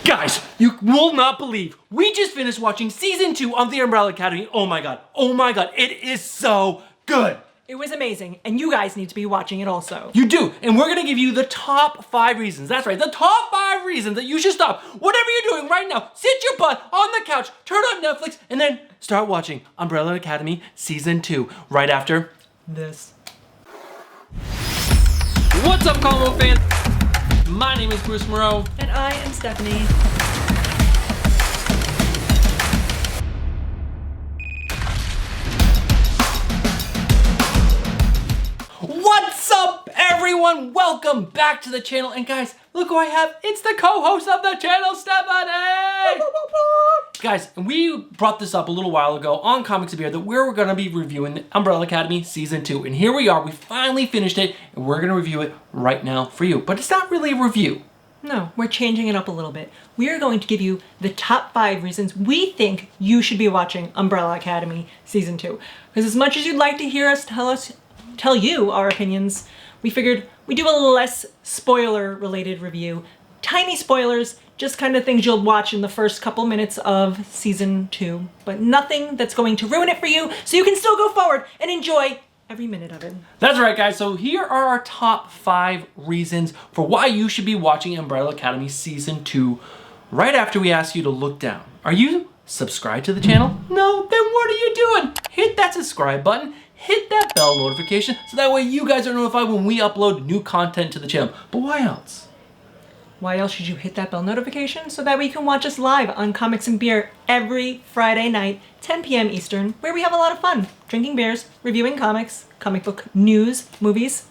Guys, you will not believe, we just finished watching season 2 of The Umbrella Academy. Oh my god, it is so good. It was amazing, and you guys need to be watching it also. You do, and we're gonna give you the top 5 reasons. That's right, the top 5 reasons that you should stop whatever you're doing right now. Sit your butt on the couch, turn on Netflix, and then start watching Umbrella Academy season 2 right after this. What's up, Combo fans? My name is Bruce Moreau. And I am Stephanie. What's up, everyone? Welcome back to the channel. And guys, look who I have. It's the co-host of the channel, Stephanie. Guys, we brought this up a little while ago on Comics and Beer that we're going to be reviewing Umbrella Academy Season 2. And here we are. We finally finished it, and we're going to review it right now for you. But it's not really a review. No, we're changing it up a little bit. We are going to give you the top 5 reasons we think you should be watching Umbrella Academy Season 2. Because as much as you'd like to hear us tell you our opinions, we figured we'd do a less spoiler-related review. Tiny spoilers, just kind of things you'll watch in the first couple minutes of Season 2. But nothing that's going to ruin it for you, so you can still go forward and enjoy every minute of it. That's right, guys. So here are our top 5 reasons for why you should be watching Umbrella Academy Season 2 right after we ask you to look down. Are you subscribed to the channel? No? Then what are you doing? Hit that subscribe button. Hit that bell notification so that way you guys are notified when we upload new content to the channel. But why else? Why else should you hit that bell notification? So that way you can watch us live on Comics and Beer every Friday night, 10 p.m. Eastern, where we have a lot of fun. Drinking beers, reviewing comics, comic book news, movies,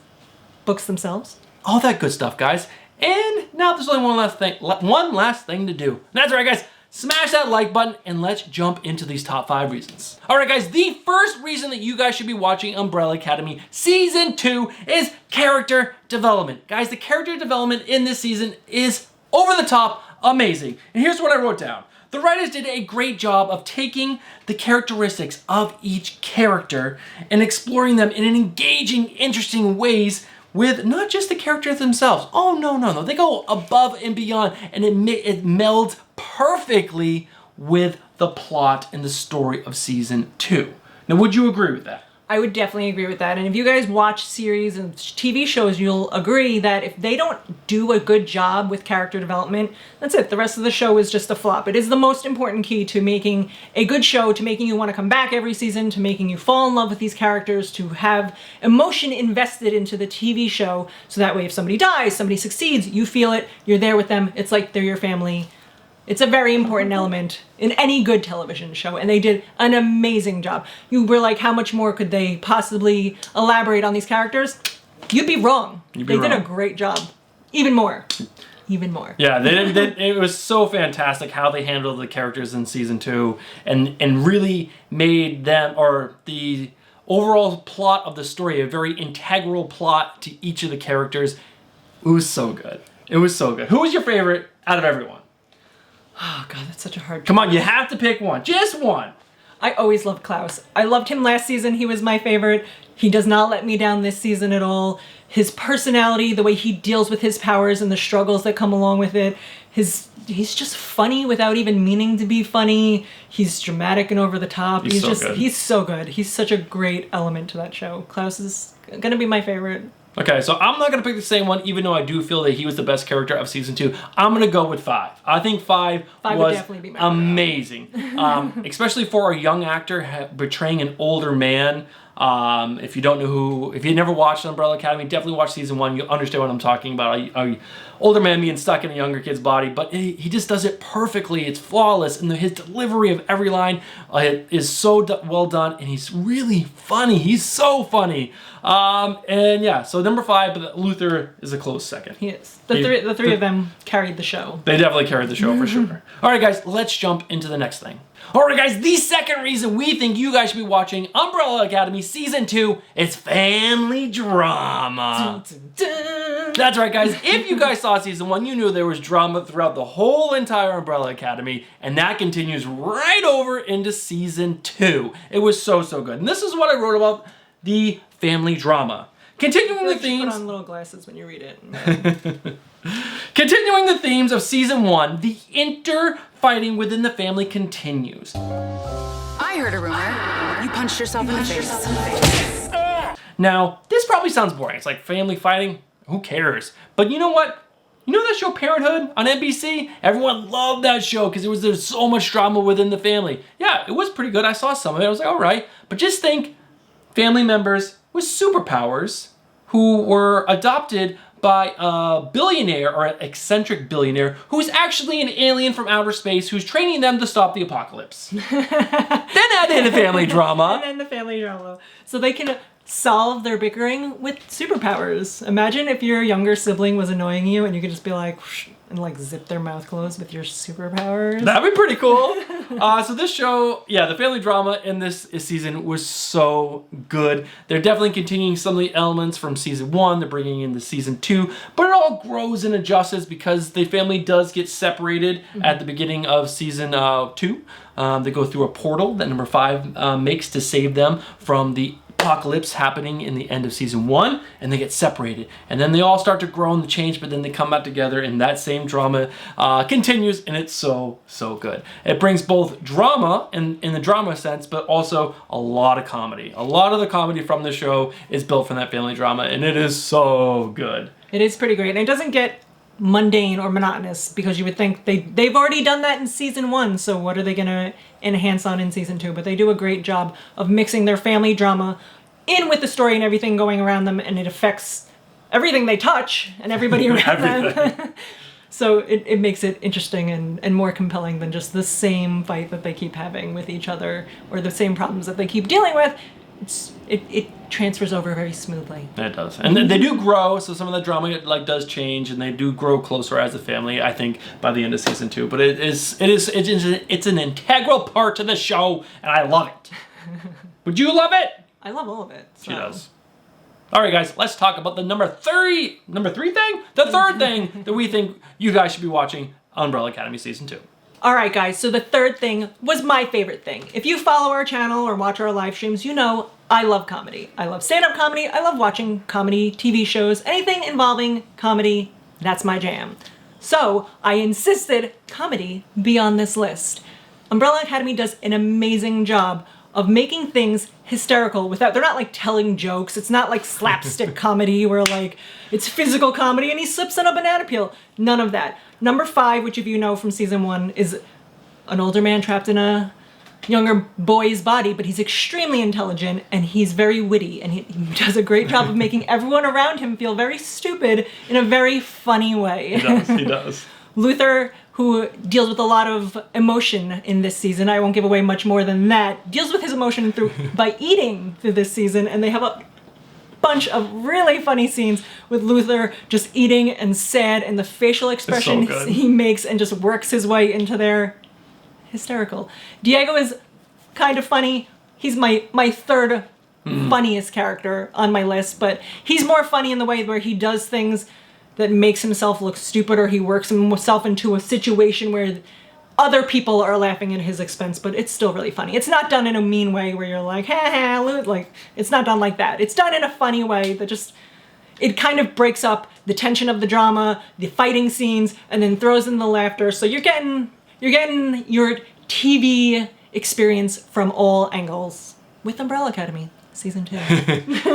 books themselves. All that good stuff, guys. And now there's only one last thing to do. That's right, guys. Smash that like button and let's jump into these top 5 reasons. All right, guys, the first reason that you guys should be watching Umbrella Academy Season 2 is character development. Guys, the character development in this season is over the top amazing. And here's what I wrote down. The writers did a great job of taking the characteristics of each character and exploring them in an engaging, interesting ways with not just the characters themselves. Oh, no. They go above and beyond, and it melds perfectly with the plot and the story of Season 2. Now, would you agree with that? I would definitely agree with that. And if you guys watch series and TV shows, you'll agree that if they don't do a good job with character development, that's it. The rest of the show is just a flop. It is the most important key to making a good show, to making you want to come back every season, to making you fall in love with these characters, to have emotion invested into the TV show. So that way if somebody dies, somebody succeeds, you feel it, you're there with them. It's like they're your family. It's a very important element in any good television show, and they did an amazing job. You were like, how much more could they possibly elaborate on these characters? You'd be wrong. They did a great job. Even more. Yeah, it was so fantastic how they handled the characters in Season 2 and really made them, or the overall plot of the story, a very integral plot to each of the characters. It was so good. It was so good. Who was your favorite out of everyone? Oh God, that's such a hard. Come on, you have to pick one. Just one. I always loved Klaus. I loved him last season. He was my favorite. He does not let me down this season at all. His personality, the way he deals with his powers and the struggles that come along with it. He's just funny without even meaning to be funny. He's dramatic and over the top. He's so good. He's such a great element to that show. Klaus is gonna be my favorite. Okay, so I'm not going to pick the same one, even though I do feel that he was the best character of Season 2. I'm going to go with 5. I think 5 was amazing. Especially for a young actor portraying an older man. If you don't know if you never watched Umbrella Academy, definitely watch Season 1. You'll understand what I'm talking about. A older man being stuck in a younger kid's body, but he just does it perfectly. It's flawless, and his delivery of every line is so well done, and he's really funny. He's so funny. And yeah, so number 5, but Luther is a close second. He is. The three of them carried the show. They definitely carried the show for sure. All right, guys, let's jump into the next thing. All right, guys, the second reason we think you guys should be watching Umbrella Academy Season 2 is family drama. Dun, dun, dun. That's right, guys. If you guys saw Season 1, you knew there was drama throughout the whole entire Umbrella Academy, and that continues right over into Season 2. It was so good. And this is what I wrote about the family drama. Continuing the You themes. put on little glasses when you read it. Continuing the themes of season 1, the inter-fighting within the family continues. I heard a rumor. You punched yourself in the face. Now, this probably sounds boring. It's like family fighting. Who cares? But you know what? You know that show Parenthood on NBC? Everyone loved that show because there's so much drama within the family. Yeah, it was pretty good. I saw some of it. I was like, all right. But just think, family members with superpowers who were adopted by a billionaire or an eccentric billionaire who's actually an alien from outer space who's training them to stop the apocalypse. Then add in the family drama. And then the family drama. So they can solve their bickering with superpowers. Imagine if your younger sibling was annoying you and you could just be like, whoosh, and like zip their mouth closed with your superpowers. That'd be pretty cool. So this show, yeah, the family drama in this season was so good. They're definitely continuing some of the elements from season 1. They're bringing in the season 2, but it all grows and adjusts because the family does get separated at the beginning of season 2. They go through a portal that number 5 makes to save them from the apocalypse happening in the end of season 1, and they get separated, and then they all start to grow and change, but then they come back together, and that same drama continues, and it's so good. It brings both drama in the drama sense, but also a lot of comedy. A lot of the comedy from the show is built from that family drama, and it is so good. It is pretty great, and it doesn't get mundane or monotonous because you would think they've already done that in season 1, so what are they gonna enhance on in season 2? But they do a great job of mixing their family drama in with the story and everything going around them, and it affects everything they touch and everybody around them. So it makes it interesting and more compelling than just the same fight that they keep having with each other or the same problems that they keep dealing with. It transfers over very smoothly. It does, and they do grow. So some of the drama does change, and they do grow closer as a family. I think by the end of season 2, but it's an integral part to the show, and I love it. Would you love it? I love all of it. So. She does. All right, guys, let's talk about the number 3 thing, the third thing that we think you guys should be watching Umbrella Academy season 2. All right, guys, so the third thing was my favorite thing. If you follow our channel or watch our live streams, you know I love comedy. I love stand-up comedy. I love watching comedy TV shows. Anything involving comedy, that's my jam. So I insisted comedy be on this list. Umbrella Academy does an amazing job of making things hysterical without, they're not like telling jokes. It's not like slapstick comedy where like it's physical comedy and he slips on a banana peel. None of that. Number 5, which if you know from season 1, is an older man trapped in a younger boy's body, but he's extremely intelligent and he's very witty, and he does a great job of making everyone around him feel very stupid in a very funny way. He does. Luther, who deals with a lot of emotion in this season, I won't give away much more than that, deals with his emotion by eating through this season, and they have a bunch of really funny scenes with Luther just eating and sad, and the facial expressions so he makes and just works his way into their hysterical. Diego is kind of funny. He's my third funniest character on my list, but he's more funny in the way where he does things that makes himself look stupid, or he works himself into a situation where other people are laughing at his expense, but it's still really funny. It's not done in a mean way where you're like, ha ha, like, it's not done like that. It's done in a funny way that just, it kind of breaks up the tension of the drama, the fighting scenes, and then throws in the laughter. So you're getting your TV experience from all angles with Umbrella Academy season 2.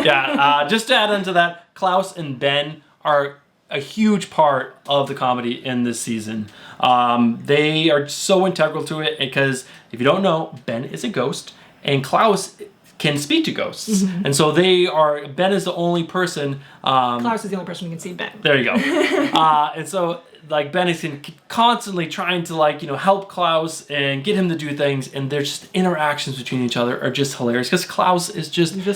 Yeah, just to add into that, Klaus and Ben are a huge part of the comedy in this season. They are so integral to it because if you don't know, Ben is a ghost and Klaus can speak to ghosts. And so Ben is the only person. Klaus is the only person who can see Ben. There you go. And so like Ben is constantly trying to help Klaus and get him to do things, and their just interactions between each other are just hilarious because Klaus is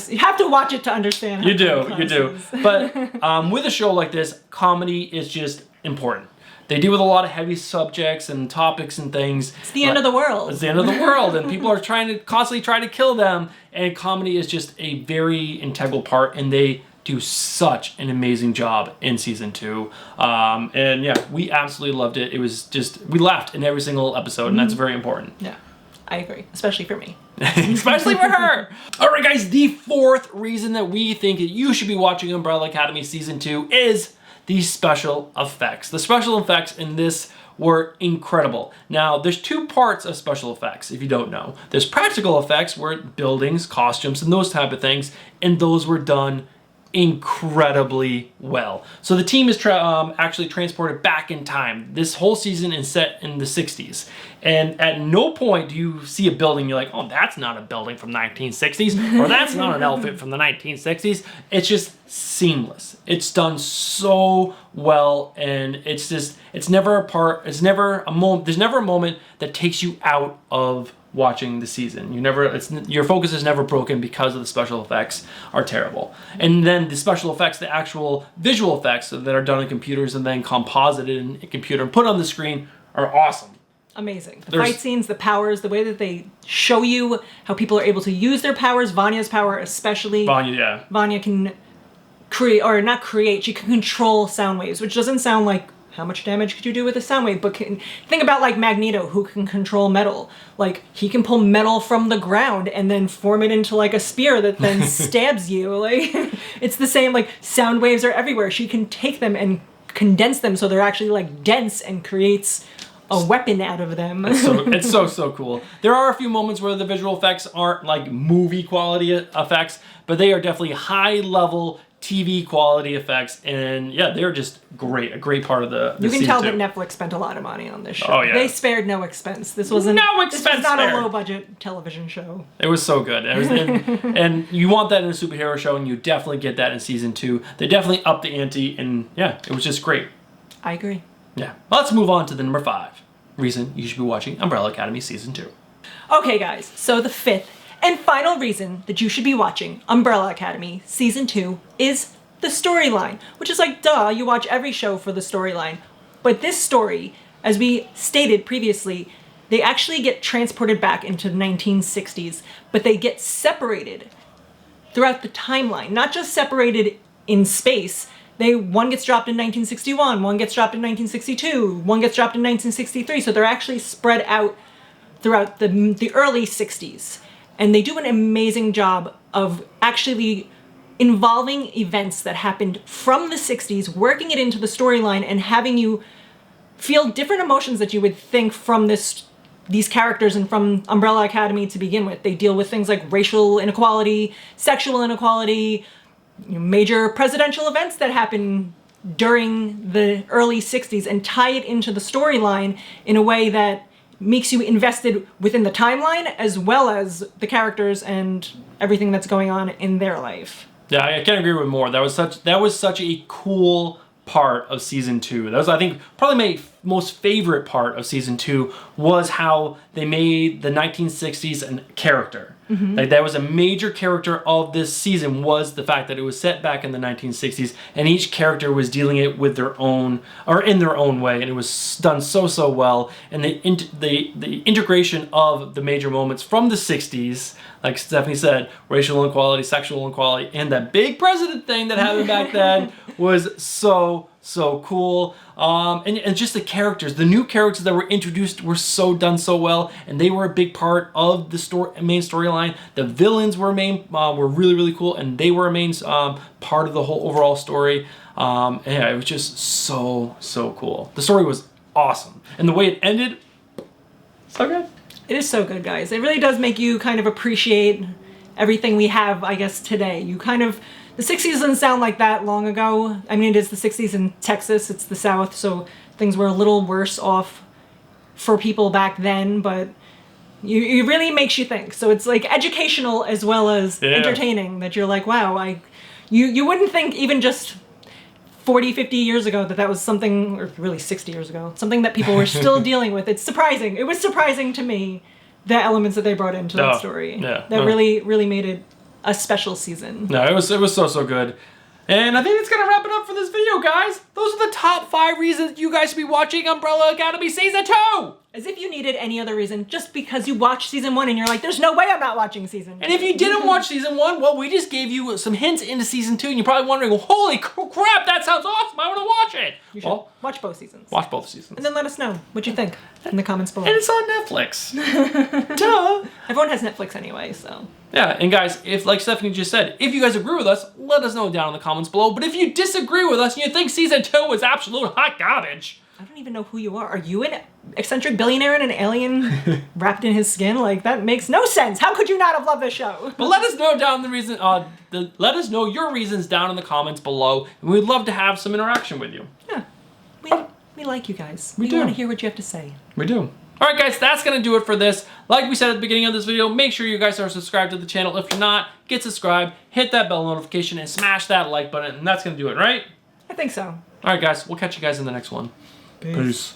you have to watch it to understand. You do. But with a show like this, comedy is just important. They deal with a lot of heavy subjects and topics and things. It's the end of the world. It's the end of the world, and people are constantly trying to kill them. And comedy is just a very integral part, and they do such an amazing job in season 2. And yeah, we absolutely loved it. It was just, we laughed in every single episode, and that's very important. Yeah. I agree, especially for me. Especially for her. All right, guys, the fourth reason that we think that you should be watching Umbrella Academy Season 2 is the special effects. The special effects in this were incredible. Now, there's two parts of special effects, if you don't know. There's practical effects, where buildings, costumes, and those type of things, and those were done incredibly well. So the team is actually transported back in time. This whole season is set in the 60s. And at no point do you see a building, you're like, oh, that's not a building from 1960s, or that's not an outfit from the 1960s. It's just seamless. It's done so well, and it's just, it's never a part, it's never a moment, there's never a moment that takes you out of watching the season. Your focus is never broken because of the special effects are terrible. And then the special effects, the actual visual effects that are done in computers and then composited in a computer and put on the screen are awesome. Amazing. The fight scenes, the powers, the way that they show you how people are able to use their powers. Vanya's power especially. Vanya can she can control sound waves, which doesn't sound like how much damage could you do with a sound wave, but think about like Magneto, who can control metal. Like, he can pull metal from the ground and then form it into like a spear that then stabs you. Like, it's the same, like, sound waves are everywhere. She can take them and condense them so they're actually like dense and creates a weapon out of them. It's so cool. There are a few moments where the visual effects aren't like movie quality effects, but they are definitely high level TV quality effects, and yeah, they're just great. A great part of the You can season tell two. that Netflix spent a lot of money on this show. Oh, yeah. They spared no expense. This was not a low budget television show. It was so good. And you want that in a superhero show, and you definitely get that in season 2. They definitely upped the ante, and yeah, it was just great. I agree. Yeah. Let's move on to the number 5 reason you should be watching Umbrella Academy Season 2. Okay, guys, so the 5th and final reason that you should be watching Umbrella Academy Season 2 is the storyline, which is like, duh, you watch every show for the storyline. But this story, as we stated previously, they actually get transported back into the 1960s, but they get separated throughout the timeline, not just separated in space. One gets dropped in 1961, one gets dropped in 1962, one gets dropped in 1963, so they're actually spread out throughout the early 60s. And they do an amazing job of actually involving events that happened from the 60s, working it into the storyline, and having you feel different emotions that you would think from these characters and from Umbrella Academy to begin with. They deal with things like racial inequality, sexual inequality, major presidential events that happen during the early 60s, and tie it into the storyline in a way that makes you invested within the timeline as well as the characters and everything that's going on in their life. Yeah, I can't agree with more. That was such a cool part of season 2. That was, I think, probably my most favorite part of season 2 was how they made the 1960s a character. Mm-hmm. Like, that was a major character of this season, was the fact that it was set back in the 1960s, and each character was dealing it with their own, or in their own way, and it was done so well. And the integration of the major moments from the 60s, like Stephanie said, racial inequality, sexual inequality, and that big president thing that happened back then was so cool. And just the characters, the new characters that were introduced were done so well, and they were a big part of the main storyline. The villains were really cool, and they were a main part of the whole overall story. Yeah, it was just so cool. The story was awesome, and the way it ended, so good. It is so good, guys. It really does make you kind of appreciate everything we have, I guess, today. The 60s doesn't sound like that long ago. I mean, it is the 60s in Texas. It's the South, so things were a little worse off for people back then, but it really makes you think. So it's like educational as well as entertaining, that you're like, wow, you wouldn't think even just 40, 50 years ago that was something, or really 60 years ago, something that people were still dealing with. It's surprising. It was surprising to me, the elements that they brought into that story. Yeah. That really made it a special season. No, it was so good. And I think it's gonna wrap it up for this video, guys. Those are the top 5 reasons you guys should be watching Umbrella Academy Season 2! As if you needed any other reason just because you watched season 1 and you're like, there's no way I'm not watching season 2. And if you didn't watch season 1, well, we just gave you some hints into season 2, and you're probably wondering, well, holy crap, that sounds awesome. I want to watch it. You should watch both seasons. Watch both seasons. And then let us know what you think in the comments below. And it's on Netflix. Duh. Everyone has Netflix anyway, so. Yeah, and guys, if, like Stephanie just said, if you guys agree with us, let us know down in the comments below. But if you disagree with us and you think season 2 was absolute hot garbage, I don't even know who you are. Are you an eccentric billionaire and an alien wrapped in his skin? Like, that makes no sense. How could you not have loved this show? but let us know down the reason. Let us know your reasons down in the comments below, and we'd love to have some interaction with you. Yeah, we like you guys. We do. want to hear what you have to say. We do. All right, guys, that's gonna do it for this. Like we said at the beginning of this video, make sure you guys are subscribed to the channel. If you're not, get subscribed, hit that bell notification, and smash that like button, and that's gonna do it, right? I think so. All right, guys, we'll catch you guys in the next one. Peace.